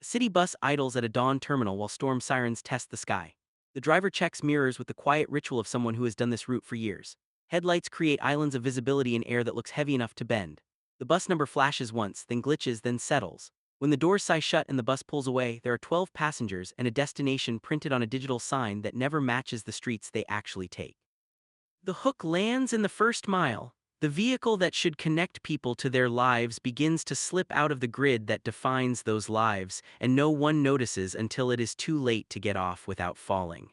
City bus idles at a dawn terminal while storm sirens test the sky. The driver checks mirrors with the quiet ritual of someone who has done this route for years. Headlights create islands of visibility in air that looks heavy enough to bend. The bus number flashes once, then glitches, then settles. When the doors sigh shut and the bus pulls away, there are 12 passengers and a destination printed on a digital sign that never matches the streets they actually take. The hook lands in the first mile. The vehicle that should connect people to their lives begins to slip out of the grid that defines those lives, and no one notices until it is too late to get off without falling.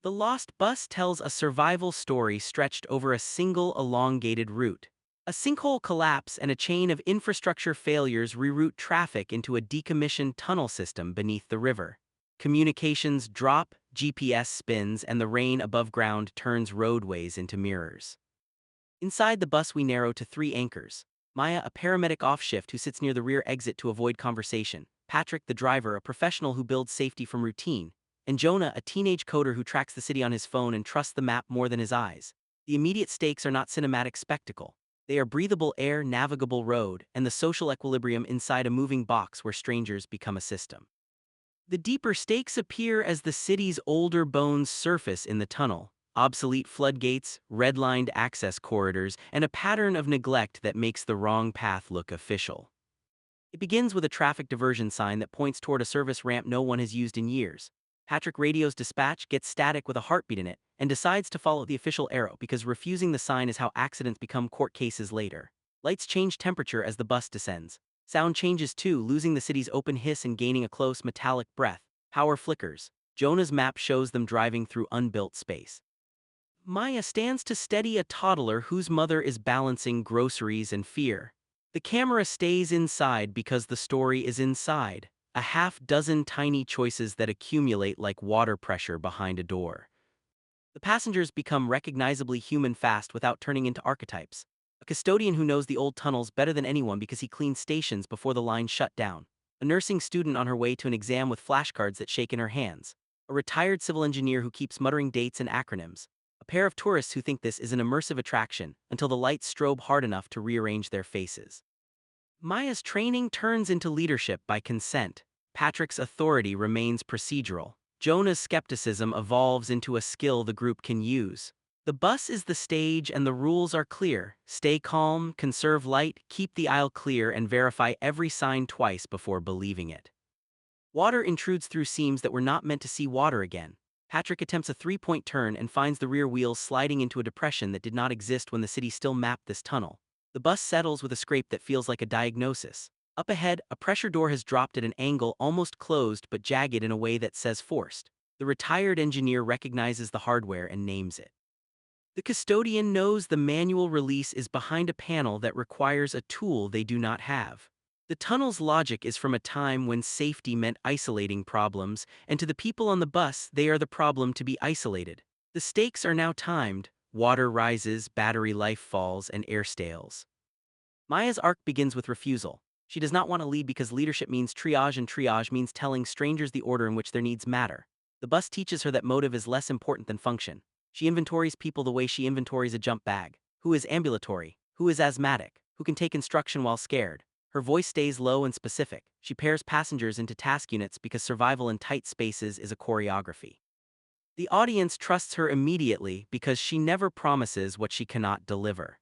The Lost Bus tells a survival story stretched over a single elongated route. A sinkhole collapse and a chain of infrastructure failures reroute traffic into a decommissioned tunnel system beneath the river. Communications drop, GPS spins, and the rain above ground turns roadways into mirrors. Inside the bus we narrow to three anchors. Maya, a paramedic off-shift who sits near the rear exit to avoid conversation. Patrick, the driver, a professional who builds safety from routine. And Jonah, a teenage coder who tracks the city on his phone and trusts the map more than his eyes. The immediate stakes are not cinematic spectacle. They are breathable air, navigable road, and the social equilibrium inside a moving box where strangers become a system. The deeper stakes appear as the city's older bones surface in the tunnel. Obsolete floodgates, red-lined access corridors, and a pattern of neglect that makes the wrong path look official. It begins with a traffic diversion sign that points toward a service ramp no one has used in years. Patrick radios dispatch, gets static with a heartbeat in it, and decides to follow the official arrow because refusing the sign is how accidents become court cases later. Lights change temperature as the bus descends. Sound changes too, losing the city's open hiss and gaining a close, metallic breath. Power flickers. Jonah's map shows them driving through unbuilt space. Maya stands to steady a toddler whose mother is balancing groceries and fear. The camera stays inside because the story is inside, a half-dozen tiny choices that accumulate like water pressure behind a door. The passengers become recognizably human fast without turning into archetypes. A custodian who knows the old tunnels better than anyone because he cleaned stations before the line shut down. A nursing student on her way to an exam with flashcards that shake in her hands. A retired civil engineer who keeps muttering dates and acronyms. A pair of tourists who think this is an immersive attraction until the lights strobe hard enough to rearrange their faces. Maya's training turns into leadership by consent. Patrick's authority remains procedural. Jonah's skepticism evolves into a skill the group can use. The bus is the stage and the rules are clear. Stay calm, conserve light, keep the aisle clear, and verify every sign twice before believing it. Water intrudes through seams that were not meant to see water again. Patrick attempts a three-point turn and finds the rear wheels sliding into a depression that did not exist when the city still mapped this tunnel. The bus settles with a scrape that feels like a diagnosis. Up ahead, a pressure door has dropped at an angle almost closed but jagged in a way that says forced. The retired engineer recognizes the hardware and names it. The custodian knows the manual release is behind a panel that requires a tool they do not have. The tunnel's logic is from a time when safety meant isolating problems, and to the people on the bus, they are the problem to be isolated. The stakes are now timed. Water rises, battery life falls, and air stales. Maya's arc begins with refusal. She does not want to lead because leadership means triage and triage means telling strangers the order in which their needs matter. The bus teaches her that motive is less important than function. She inventories people the way she inventories a jump bag. Who is ambulatory? Who is asthmatic? Who can take instruction while scared? Her voice stays low and specific. She pairs passengers into task units because survival in tight spaces is a choreography. The audience trusts her immediately because she never promises what she cannot deliver.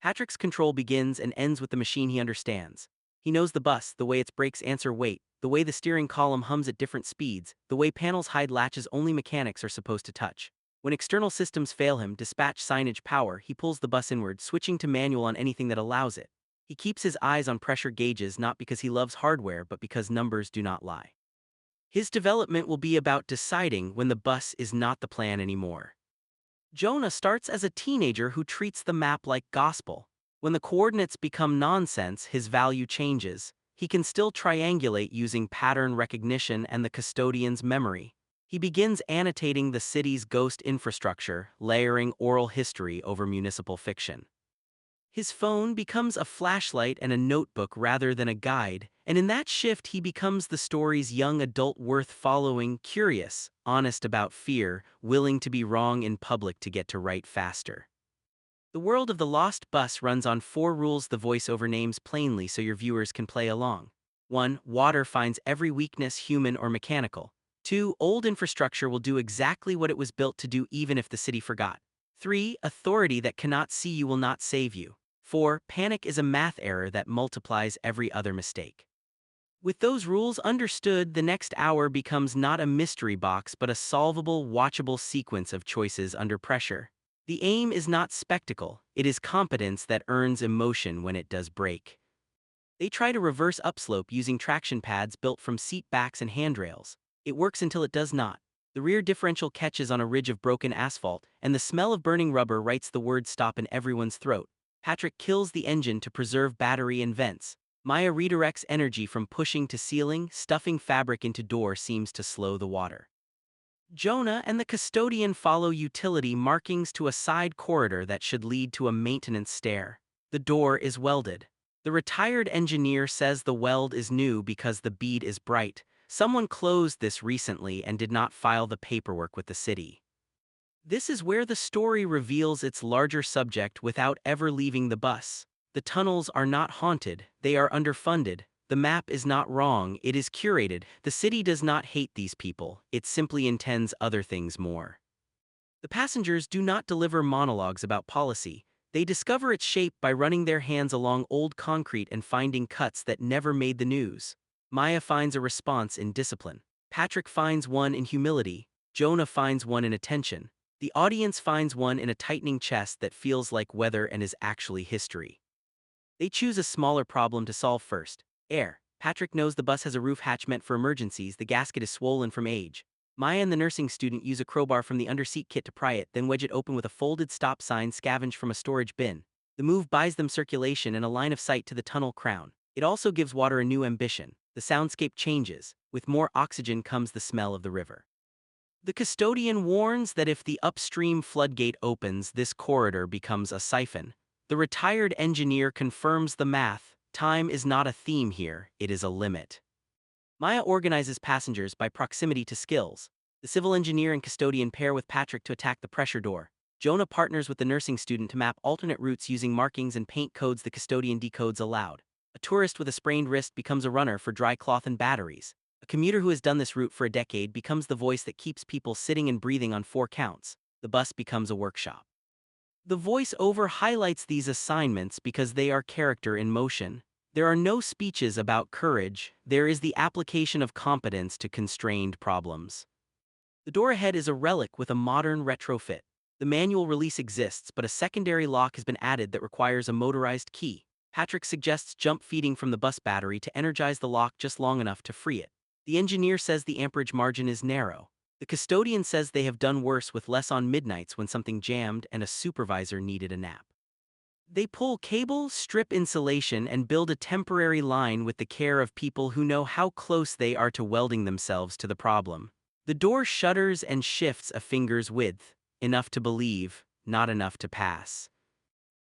Patrick's control begins and ends with the machine he understands. He knows the bus, the way its brakes answer weight, the way the steering column hums at different speeds, the way panels hide latches only mechanics are supposed to touch. When external systems fail him, dispatch signage power, he pulls the bus inward, switching to manual on anything that allows it. He keeps his eyes on pressure gauges not because he loves hardware but because numbers do not lie. His development will be about deciding when the bus is not the plan anymore. Jonah starts as a teenager who treats the map like gospel. When the coordinates become nonsense, his value changes. He can still triangulate using pattern recognition and the custodian's memory. He begins annotating the city's ghost infrastructure, layering oral history over municipal fiction. His phone becomes a flashlight and a notebook rather than a guide, and in that shift he becomes the story's young adult worth following, curious, honest about fear, willing to be wrong in public to get to right faster. The world of The Lost Bus runs on 4 rules the voiceover names plainly so your viewers can play along. 1. Water finds every weakness, human or mechanical. 2. Old infrastructure will do exactly what it was built to do even if the city forgot. 3. Authority that cannot see you will not save you. 4. Panic is a math error that multiplies every other mistake. With those rules understood, the next hour becomes not a mystery box but a solvable, watchable sequence of choices under pressure. The aim is not spectacle, it is competence that earns emotion when it does break. They try to reverse upslope using traction pads built from seat backs and handrails. It works until it does not. The rear differential catches on a ridge of broken asphalt, and the smell of burning rubber writes the word stop in everyone's throat. Patrick kills the engine to preserve battery and vents. Maya redirects energy from pushing to sealing, stuffing fabric into door seems to slow the water. Jonah and the custodian follow utility markings to a side corridor that should lead to a maintenance stair. The door is welded. The retired engineer says the weld is new because the bead is bright. Someone closed this recently and did not file the paperwork with the city. This is where the story reveals its larger subject without ever leaving the bus. The tunnels are not haunted, they are underfunded. The map is not wrong, it is curated. The city does not hate these people, it simply intends other things more. The passengers do not deliver monologues about policy. They discover its shape by running their hands along old concrete and finding cuts that never made the news. Maya finds a response in discipline. Patrick finds one in humility. Jonah finds one in attention. The audience finds one in a tightening chest that feels like weather and is actually history. They choose a smaller problem to solve first. Air. Patrick knows the bus has a roof hatch meant for emergencies, the gasket is swollen from age. Maya and the nursing student use a crowbar from the underseat kit to pry it, then wedge it open with a folded stop sign scavenged from a storage bin. The move buys them circulation and a line of sight to the tunnel crown. It also gives water a new ambition. The soundscape changes. With more oxygen comes the smell of the river. The custodian warns that if the upstream floodgate opens, this corridor becomes a siphon. The retired engineer confirms the math. Time is not a theme here, it is a limit. Maya organizes passengers by proximity to skills. The civil engineer and custodian pair with Patrick to attack the pressure door. Jonah partners with the nursing student to map alternate routes using markings and paint codes the custodian decodes aloud. A tourist with a sprained wrist becomes a runner for dry cloth and batteries. A commuter who has done this route for a decade becomes the voice that keeps people sitting and breathing on 4 counts. The bus becomes a workshop. The voice-over highlights these assignments because they are character in motion. There are no speeches about courage, there is the application of competence to constrained problems. The door ahead is a relic with a modern retrofit. The manual release exists, but a secondary lock has been added that requires a motorized key. Patrick suggests jump feeding from the bus battery to energize the lock just long enough to free it. The engineer says the amperage margin is narrow. The custodian says they have done worse with less on midnights when something jammed and a supervisor needed a nap. They pull cable, strip insulation, and build a temporary line with the care of people who know how close they are to welding themselves to the problem. The door shudders and shifts a finger's width, enough to believe, not enough to pass.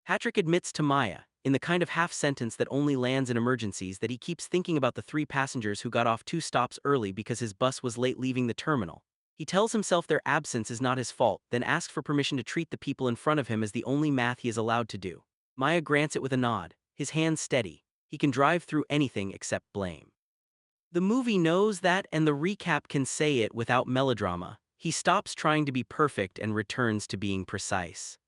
Patrick admits to Maya, in the kind of half-sentence that only lands in emergencies, that he keeps thinking about the 3 passengers who got off 2 stops early because his bus was late leaving the terminal. He tells himself their absence is not his fault, then asks for permission to treat the people in front of him as the only math he is allowed to do. Maya grants it with a nod, his hands steady. He can drive through anything except blame. The movie knows that, and the recap can say it without melodrama. He stops trying to be perfect and returns to being precise.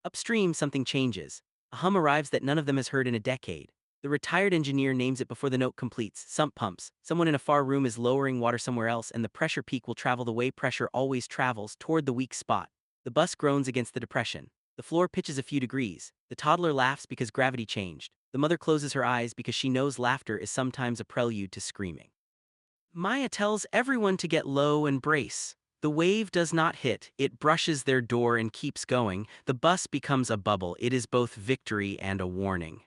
Upstream, something changes. A hum arrives that none of them has heard in a decade. The retired engineer names it before the note completes: sump pumps. Someone in a far room is lowering water somewhere else, and the pressure peak will travel the way pressure always travels, toward the weak spot. The bus groans against the depression. The floor pitches a few degrees. The toddler laughs because gravity changed. The mother closes her eyes because she knows laughter is sometimes a prelude to screaming. Maya tells everyone to get low and brace. The wave does not hit, it brushes their door and keeps going. The bus becomes a bubble. It is both victory and a warning.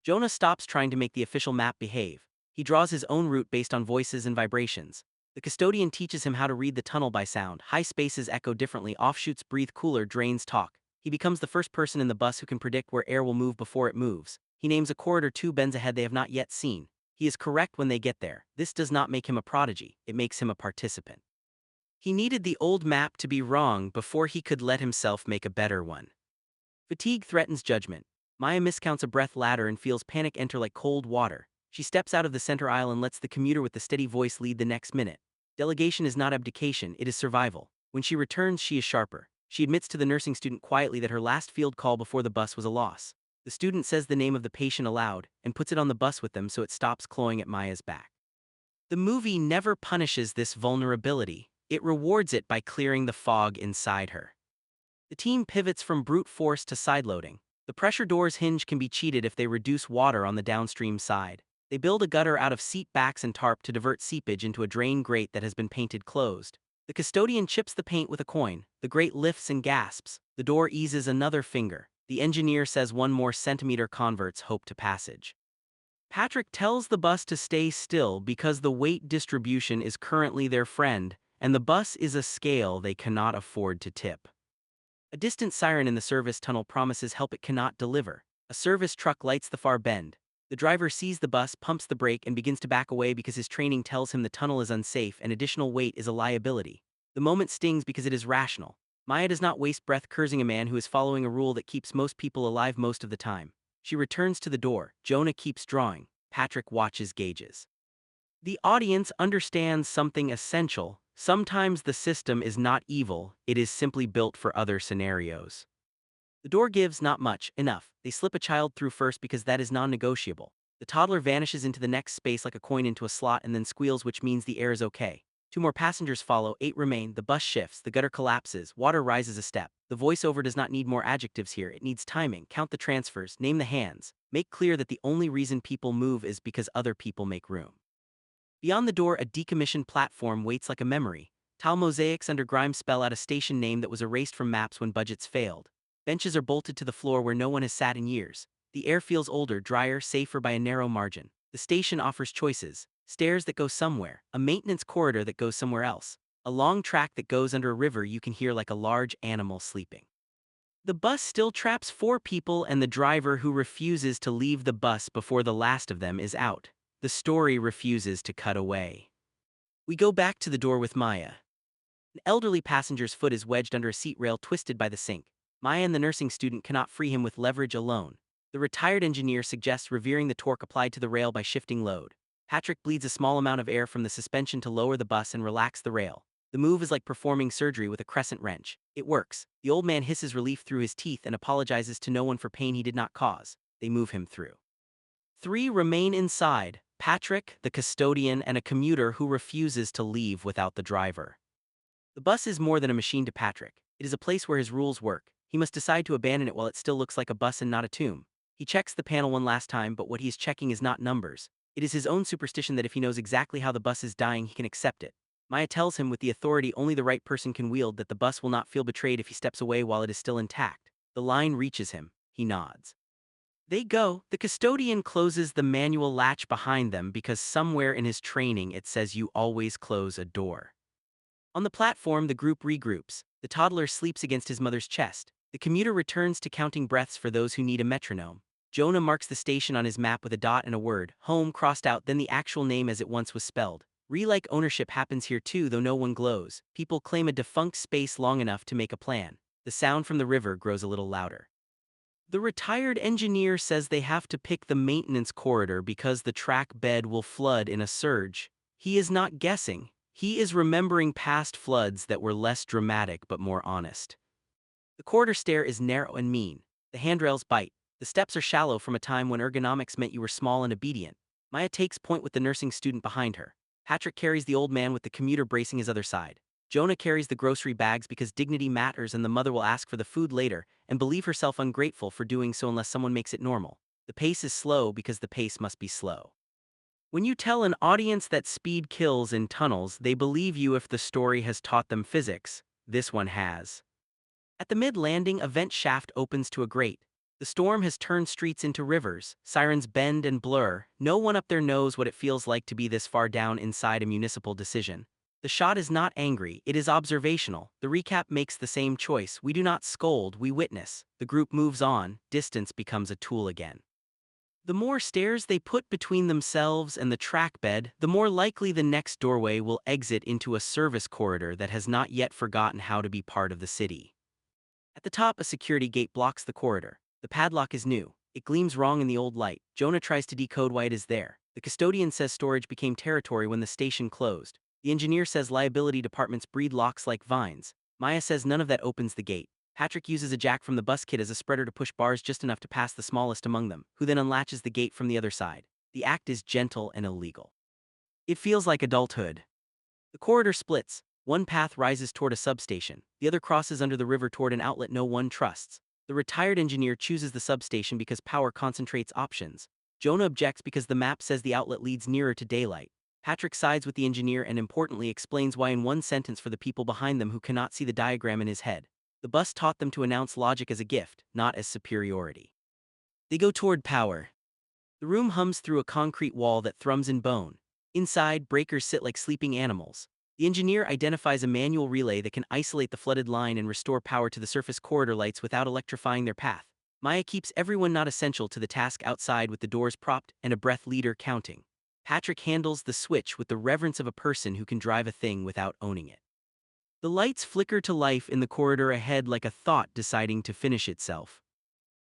Jonah stops trying to make the official map behave. He draws his own route based on voices and vibrations. The custodian teaches him how to read the tunnel by sound. High spaces echo differently, offshoots breathe cooler, drains talk. He becomes the first person in the bus who can predict where air will move before it moves. He names a corridor 2 bends ahead they have not yet seen. He is correct when they get there. This does not make him a prodigy, it makes him a participant. He needed the old map to be wrong before he could let himself make a better one. Fatigue threatens judgment. Maya miscounts a breath ladder and feels panic enter like cold water. She steps out of the center aisle and lets the commuter with the steady voice lead the next minute. Delegation is not abdication, it is survival. When she returns, she is sharper. She admits to the nursing student quietly that her last field call before the bus was a loss. The student says the name of the patient aloud and puts it on the bus with them so it stops clawing at Maya's back. The movie never punishes this vulnerability, it rewards it by clearing the fog inside her. The team pivots from brute force to sideloading. The pressure door's hinge can be cheated if they reduce water on the downstream side. They build a gutter out of seat backs and tarp to divert seepage into a drain grate that has been painted closed. The custodian chips the paint with a coin. The grate lifts and gasps. The door eases another finger. The engineer says one more centimeter converts hope to passage. Patrick tells the bus to stay still because the weight distribution is currently their friend, and the bus is a scale they cannot afford to tip. A distant siren in the service tunnel promises help it cannot deliver. A service truck lights the far bend. The driver sees the bus, pumps the brake, and begins to back away because his training tells him the tunnel is unsafe and additional weight is a liability. The moment stings because it is rational. Maya does not waste breath cursing a man who is following a rule that keeps most people alive most of the time. She returns to the door. Jonah keeps drawing. Patrick watches gauges. The audience understands something essential. Sometimes the system is not evil, it is simply built for other scenarios. The door gives not much, enough. They slip a child through first because that is non-negotiable. The toddler vanishes into the next space like a coin into a slot and then squeals, which means the air is okay. 2 more passengers follow, 8 remain, the bus shifts, the gutter collapses, water rises a step. The voiceover does not need more adjectives here, it needs timing, count the transfers, name the hands, make clear that the only reason people move is because other people make room. Beyond the door, a decommissioned platform waits like a memory. Tile mosaics under grime spell out a station name that was erased from maps when budgets failed. Benches are bolted to the floor where no one has sat in years. The air feels older, drier, safer by a narrow margin. The station offers choices. Stairs that go somewhere, a maintenance corridor that goes somewhere else, a long track that goes under a river you can hear like a large animal sleeping. The bus still traps 4 people and the driver who refuses to leave the bus before the last of them is out. The story refuses to cut away. We go back to the door with Maya. An elderly passenger's foot is wedged under a seat rail twisted by the sink. Maya and the nursing student cannot free him with leverage alone. The retired engineer suggests revering the torque applied to the rail by shifting load. Patrick bleeds a small amount of air from the suspension to lower the bus and relax the rail. The move is like performing surgery with a crescent wrench. It works. The old man hisses relief through his teeth and apologizes to no one for pain he did not cause. They move him through. 3 remain inside: Patrick, the custodian, and a commuter who refuses to leave without the driver. The bus is more than a machine to Patrick. It is a place where his rules work. He must decide to abandon it while it still looks like a bus and not a tomb. He checks the panel one last time, but what he is checking is not numbers. It is his own superstition that if he knows exactly how the bus is dying, he can accept it. Maya tells him with the authority only the right person can wield that the bus will not feel betrayed if he steps away while it is still intact. The line reaches him. He nods. They go. The custodian closes the manual latch behind them because somewhere in his training it says you always close a door. On the platform, the group regroups. The toddler sleeps against his mother's chest. The commuter returns to counting breaths for those who need a metronome. Jonah marks the station on his map with a dot and a word, home, crossed out, then the actual name as it once was spelled. Re-like ownership happens here too, though no one glows. People claim a defunct space long enough to make a plan. The sound from the river grows a little louder. The retired engineer says they have to pick the maintenance corridor because the track bed will flood in a surge. He is not guessing. He is remembering past floods that were less dramatic but more honest. The corridor stair is narrow and mean. The handrails bite. The steps are shallow from a time when ergonomics meant you were small and obedient. Maya takes point with the nursing student behind her. Patrick carries the old man with the commuter bracing his other side. Jonah carries the grocery bags because dignity matters and the mother will ask for the food later and believe herself ungrateful for doing so unless someone makes it normal. The pace is slow because the pace must be slow. When you tell an audience that speed kills in tunnels, they believe you if the story has taught them physics. This one has. At the mid-landing, a vent shaft opens to a grate. The storm has turned streets into rivers, sirens bend and blur, no one up there knows what it feels like to be this far down inside a municipal decision. The shot is not angry, it is observational. The recap makes the same choice. We do not scold, we witness. The group moves on, distance becomes a tool again. The more stairs they put between themselves and the track bed, the more likely the next doorway will exit into a service corridor that has not yet forgotten how to be part of the city. At the top, a security gate blocks the corridor. The padlock is new. It gleams wrong in the old light. Jonah tries to decode why it is there. The custodian says storage became territory when the station closed. The engineer says liability departments breed locks like vines. Maya says none of that opens the gate. Patrick uses a jack from the bus kit as a spreader to push bars just enough to pass the smallest among them, who then unlatches the gate from the other side. The act is gentle and illegal. It feels like adulthood. The corridor splits. One path rises toward a substation, the other crosses under the river toward an outlet no one trusts. The retired engineer chooses the substation because power concentrates options. Jonah objects because the map says the outlet leads nearer to daylight. Patrick sides with the engineer and importantly explains why in one sentence for the people behind them who cannot see the diagram in his head. The bus taught them to announce logic as a gift, not as superiority. They go toward power. The room hums through a concrete wall that thrums in bone. Inside, breakers sit like sleeping animals. The engineer identifies a manual relay that can isolate the flooded line and restore power to the surface corridor lights without electrifying their path. Maya keeps everyone not essential to the task outside with the doors propped and a breath leader counting. Patrick handles the switch with the reverence of a person who can drive a thing without owning it. The lights flicker to life in the corridor ahead like a thought deciding to finish itself.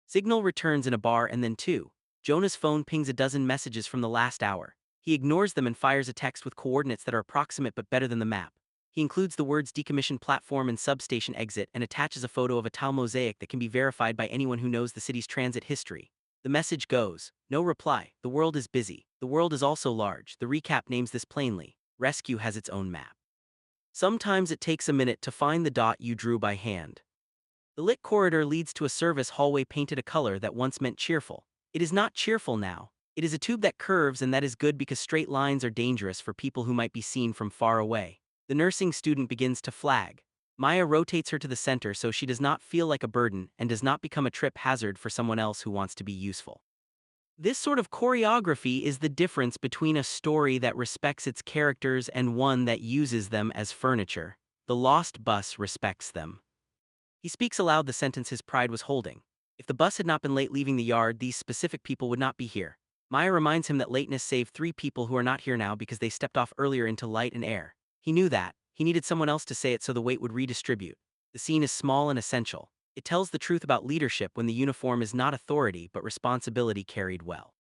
Signal returns in a bar and then two. Jonah's phone pings a dozen messages from the last hour. He ignores them and fires a text with coordinates that are approximate but better than the map. He includes the words decommissioned platform and substation exit and attaches a photo of a tile mosaic that can be verified by anyone who knows the city's transit history. The message goes, no reply, the world is busy. The world is also large. The recap names this plainly. Rescue has its own map. Sometimes it takes a minute to find the dot you drew by hand. The lit corridor leads to a service hallway painted a color that once meant cheerful. It is not cheerful now. It is a tube that curves, and that is good because straight lines are dangerous for people who might be seen from far away. The nursing student begins to flag. Maya rotates her to the center so she does not feel like a burden and does not become a trip hazard for someone else who wants to be useful. This sort of choreography is the difference between a story that respects its characters and one that uses them as furniture. The lost bus respects them. He speaks aloud the sentence his pride was holding. If the bus had not been late leaving the yard, these specific people would not be here. Maya reminds him that lateness saved 3 people who are not here now because they stepped off earlier into light and air. He knew that. He needed someone else to say it so the weight would redistribute. The scene is small and essential. It tells the truth about leadership when the uniform is not authority but responsibility carried well.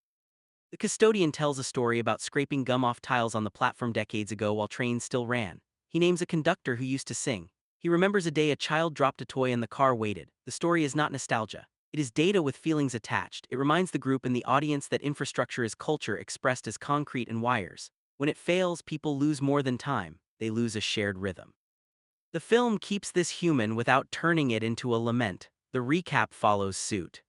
The custodian tells a story about scraping gum off tiles on the platform decades ago while trains still ran. He names a conductor who used to sing. He remembers a day a child dropped a toy and the car waited. The story is not nostalgia. It is data with feelings attached. It reminds the group and the audience that infrastructure is culture expressed as concrete and wires. When it fails, people lose more than time. They lose a shared rhythm. The film keeps this human without turning it into a lament. The recap follows suit.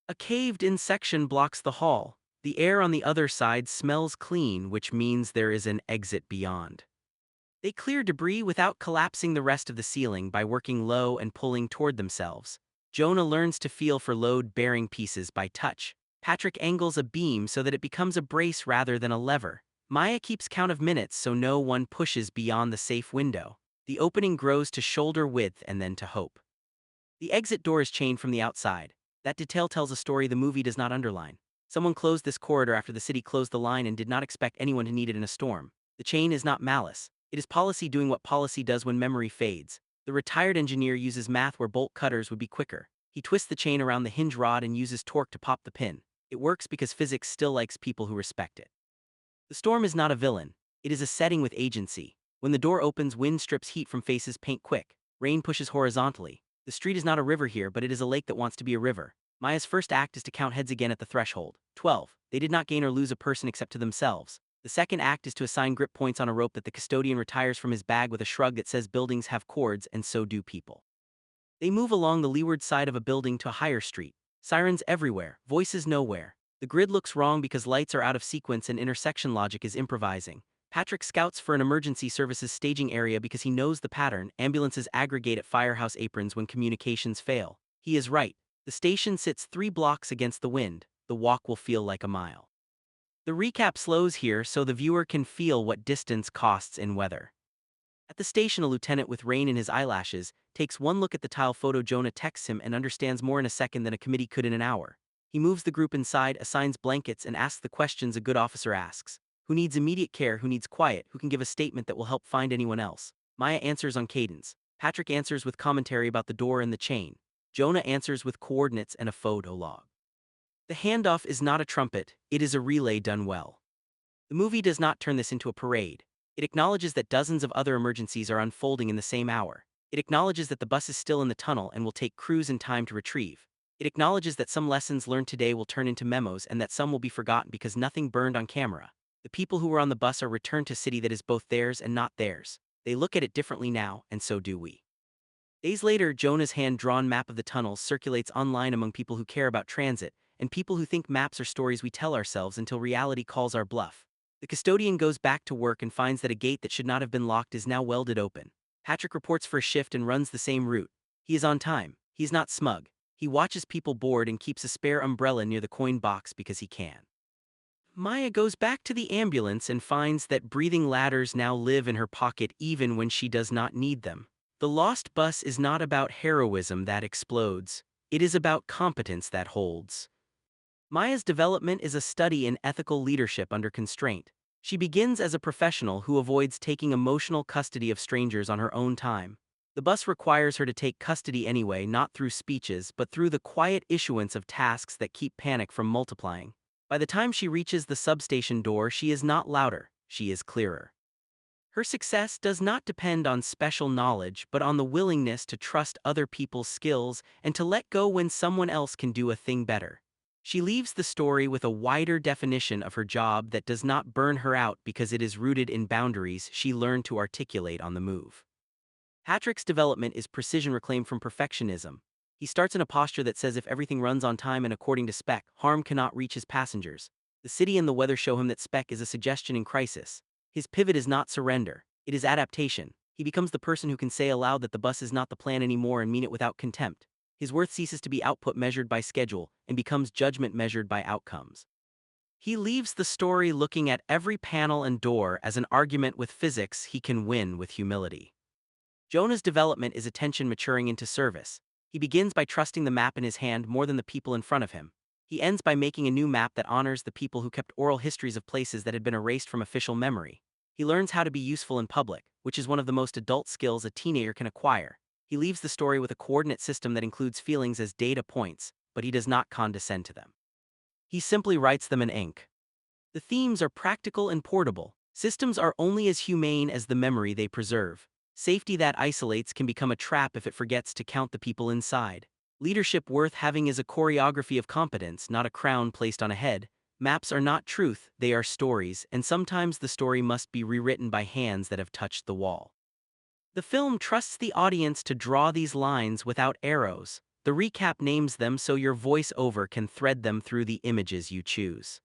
A caved-in section blocks the hall. The air on the other side smells clean, which means there is an exit beyond. They clear debris without collapsing the rest of the ceiling by working low and pulling toward themselves. Jonah learns to feel for load-bearing pieces by touch. Patrick angles a beam so that it becomes a brace rather than a lever. Maya keeps count of minutes so no one pushes beyond the safe window. The opening grows to shoulder width and then to hope. The exit door is chained from the outside. That detail tells a story the movie does not underline. Someone closed this corridor after the city closed the line and did not expect anyone to need it in a storm. The chain is not malice. It is policy doing what policy does when memory fades. The retired engineer uses math where bolt cutters would be quicker. He twists the chain around the hinge rod and uses torque to pop the pin. It works because physics still likes people who respect it. The storm is not a villain. It is a setting with agency. When the door opens, wind strips heat from faces paint quick. Rain pushes horizontally. The street is not a river here, but it is a lake that wants to be a river. Maya's first act is to count heads again at the threshold. 12. They did not gain or lose a person except to themselves. The second act is to assign grip points on a rope that the custodian retires from his bag with a shrug that says buildings have cords and so do people. They move along the leeward side of a building to a higher street. Sirens everywhere, voices nowhere. The grid looks wrong because lights are out of sequence and intersection logic is improvising. Patrick scouts for an emergency services staging area because he knows the pattern. Ambulances aggregate at firehouse aprons when communications fail. He is right. The station sits 3 blocks against the wind. The walk will feel like a mile. The recap slows here so the viewer can feel what distance costs in weather. At the station, a lieutenant with rain in his eyelashes takes one look at the tile photo. Jonah texts him and understands more in a second than a committee could in an hour. He moves the group inside, assigns blankets, and asks the questions a good officer asks. Who needs immediate care? Who needs quiet? Who can give a statement that will help find anyone else? Maya answers on cadence. Patrick answers with commentary about the door and the chain. Jonah answers with coordinates and a photo log. The handoff is not a trumpet, it is a relay done well. The movie does not turn this into a parade. It acknowledges that dozens of other emergencies are unfolding in the same hour. It acknowledges that the bus is still in the tunnel and will take crews and time to retrieve. It acknowledges that some lessons learned today will turn into memos and that some will be forgotten because nothing burned on camera. The people who were on the bus are returned to a city that is both theirs and not theirs. They look at it differently now, and so do we. Days later, Jonah's hand-drawn map of the tunnels circulates online among people who care about transit, and people who think maps are stories we tell ourselves until reality calls our bluff. The custodian goes back to work and finds that a gate that should not have been locked is now welded open. Patrick reports for a shift and runs the same route. He is on time. He is not smug. He watches people board and keeps a spare umbrella near the coin box because he can. Maya goes back to the ambulance and finds that breathing ladders now live in her pocket even when she does not need them. The lost bus is not about heroism that explodes. It is about competence that holds. Maya's development is a study in ethical leadership under constraint. She begins as a professional who avoids taking emotional custody of strangers on her own time. The bus requires her to take custody anyway, not through speeches, but through the quiet issuance of tasks that keep panic from multiplying. By the time she reaches the substation door, she is not louder, she is clearer. Her success does not depend on special knowledge, but on the willingness to trust other people's skills and to let go when someone else can do a thing better. She leaves the story with a wider definition of her job that does not burn her out because it is rooted in boundaries she learned to articulate on the move. Patrick's development is precision reclaimed from perfectionism. He starts in a posture that says if everything runs on time and according to spec, harm cannot reach his passengers. The city and the weather show him that spec is a suggestion in crisis. His pivot is not surrender, it is adaptation. He becomes the person who can say aloud that the bus is not the plan anymore and mean it without contempt. His worth ceases to be output measured by schedule and becomes judgment measured by outcomes. He leaves the story looking at every panel and door as an argument with physics he can win with humility. Jonah's development is attention maturing into service. He begins by trusting the map in his hand more than the people in front of him. He ends by making a new map that honors the people who kept oral histories of places that had been erased from official memory. He learns how to be useful in public, which is one of the most adult skills a teenager can acquire. He leaves the story with a coordinate system that includes feelings as data points, but he does not condescend to them. He simply writes them in ink. The themes are practical and portable. Systems are only as humane as the memory they preserve. Safety that isolates can become a trap if it forgets to count the people inside. Leadership worth having is a choreography of competence, not a crown placed on a head. Maps are not truth, they are stories, and sometimes the story must be rewritten by hands that have touched the wall. The film trusts the audience to draw these lines without arrows. The recap names them so your voice-over can thread them through the images you choose.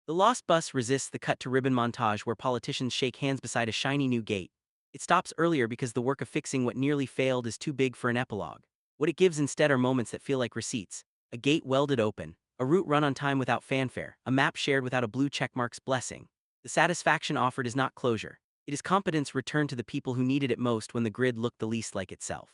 The Lost Bus resists the cut-to-ribbon montage where politicians shake hands beside a shiny new gate. It stops earlier because the work of fixing what nearly failed is too big for an epilogue. What it gives instead are moments that feel like receipts. A gate welded open, a route run on time without fanfare, a map shared without a blue checkmark's blessing. The satisfaction offered is not closure. It is competence returned to the people who needed it most when the grid looked the least like itself.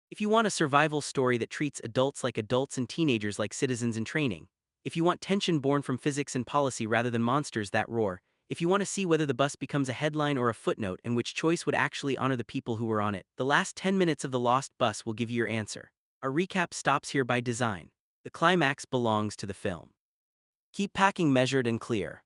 If you want a survival story that treats adults like adults and teenagers like citizens in training, if you want tension born from physics and policy rather than monsters that roar, if you want to see whether the bus becomes a headline or a footnote and which choice would actually honor the people who were on it, the last 10 minutes of The Lost Bus will give you your answer. Our recap stops here by design. The climax belongs to the film. Keep packing measured and clear.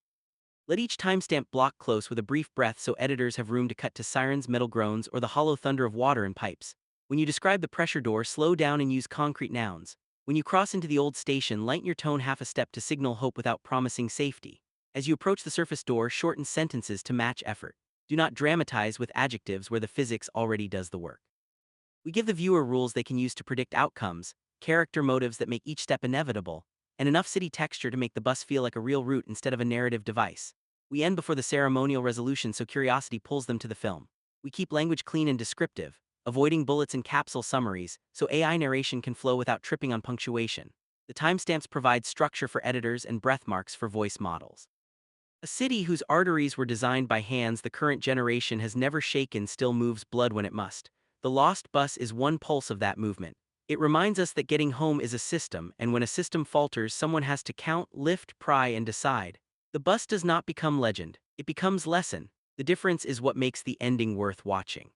Let each timestamp block close with a brief breath so editors have room to cut to sirens, metal groans, or the hollow thunder of water in pipes. When you describe the pressure door, slow down and use concrete nouns. When you cross into the old station, lighten your tone half a step to signal hope without promising safety. As you approach the surface door, shorten sentences to match effort. Do not dramatize with adjectives where the physics already does the work. We give the viewer rules they can use to predict outcomes, character motives that make each step inevitable, and enough city texture to make the bus feel like a real route instead of a narrative device. We end before the ceremonial resolution so curiosity pulls them to the film. We keep language clean and descriptive, avoiding bullets and capsule summaries so AI narration can flow without tripping on punctuation. The timestamps provide structure for editors and breath marks for voice models. A city whose arteries were designed by hands the current generation has never shaken still moves blood when it must. The Lost Bus is one pulse of that movement. It reminds us that getting home is a system, and when a system falters, someone has to count, lift, pry, and decide. The bus does not become legend, it becomes lesson. The difference is what makes the ending worth watching.